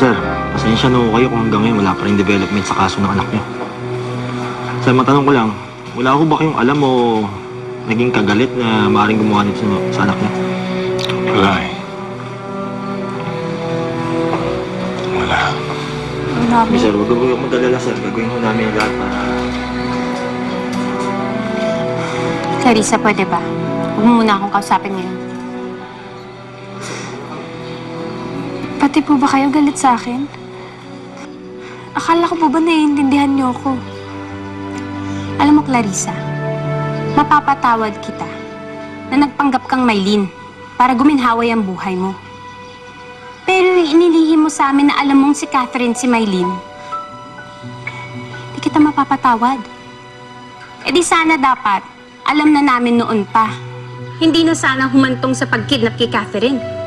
Sir, pasensya na ho kayo kung hanggang ngayon wala pa rin development sa kaso ng anak niyo. Sir, matanong ko lang, wala ho ba kayong alam o naging kagalit na maaaring gumawa nito sa anak niyo? Wala eh. Wala. Mami. Sir, huwag kayong madalala, sir. Gagawin ho namin lahat para... Clarissa, pwede ba? Huwag mo muna akong kausapin ngayon. Pati po ba kayo galit sa akin? Akala ko po ba naiintindihan niyo ako? Alam mo, Clarissa, mapapatawad kita na nagpanggap kang Maylin para guminhaway ang buhay mo. Pero yung inilihim mo sa amin na alam mong si Catherine si Maylin, di kita mapapatawad. E di sana dapat, alam na namin noon pa. Hindi na sana humantong sa pagkidnap kay Catherine.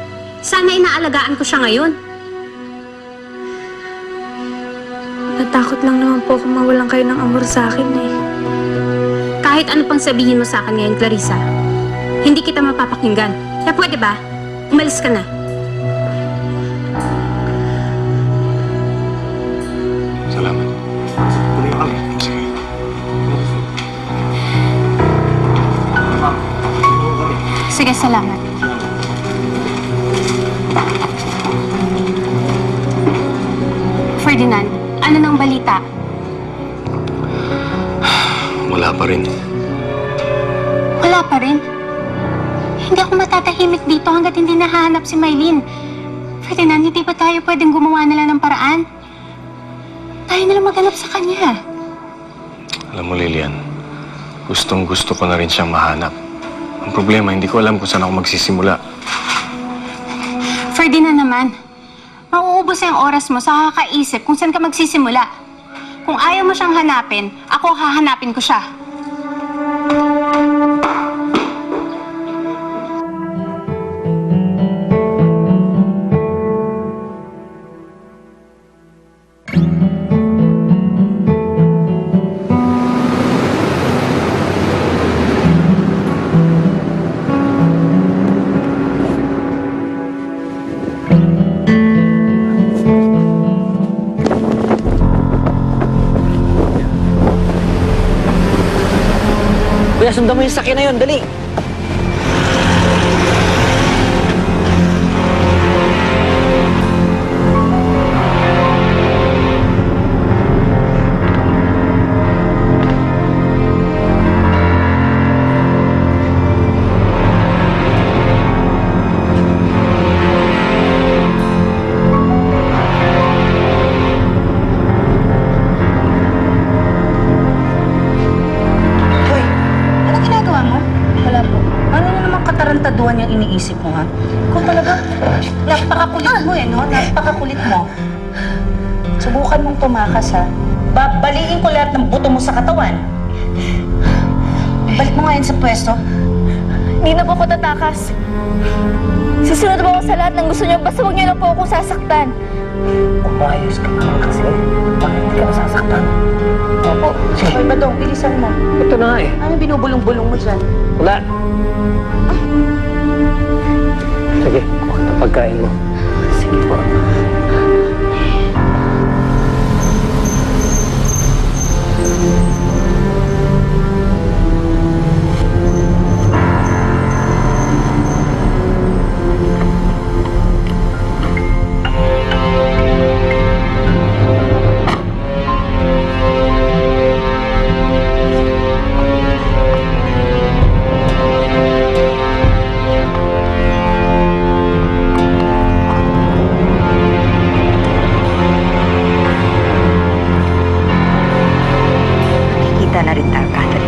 Sana inaalagaan ko siya ngayon. Natakot lang naman po kung mawalan kayo ng amor sa akin eh. Kahit ano pang sabihin mo sa akin ngayon, Clarissa, hindi kita mapapakinggan. Kaya pwede ba? Umalis ka na. Salamat. Tuloy na kami. Sige. Ma'am, tuloy na kami. Sige, salamat. Ferdinand, ano nang balita? Wala pa rin. Wala pa rin. Hindi ako matatahimik dito hanggat hindi nahahanap si Maylin. Ferdinand, hindi ba tayo pwedeng gumawa nila ng paraan? Tayo nalang maghanap sa kanya. Alam mo, Lilian, gustong-gusto ko na rin siyang mahanap. Ang problema, hindi ko alam kung saan ako magsisimula. Ferdinand naman, mauubos ang oras mo sa kakaisip kung saan ka magsisimula. Kung ayaw mo siyang hanapin, ako hahanapin ko siya. Kuya, sundan mo yung sakyan na yun. Dali! Tarantaduhan yung iniisip mo, ha? Kung talaga, napakakulit mo no? Napakakulit mo. Subukan mong tumakas, ha? Babaliin ko lahat ng buto mo sa katawan. Balik mo ngayon sa pwesto. Hindi na po ako tatakas. Susunod po ako sa lahat ng gusto niyo. Basta huwag niyo na po akong sasaktan. Umayos ka naman kasi. Bakit hindi ka nasasaktan? Opo. Sige. Hoy, Badong, bilisan mo. Ito na nga eh. Ano binubulong-bulong mo dyan? Wala. Sige, kuha na pagkain mo. Sige po. Na rin tayo, Catherine.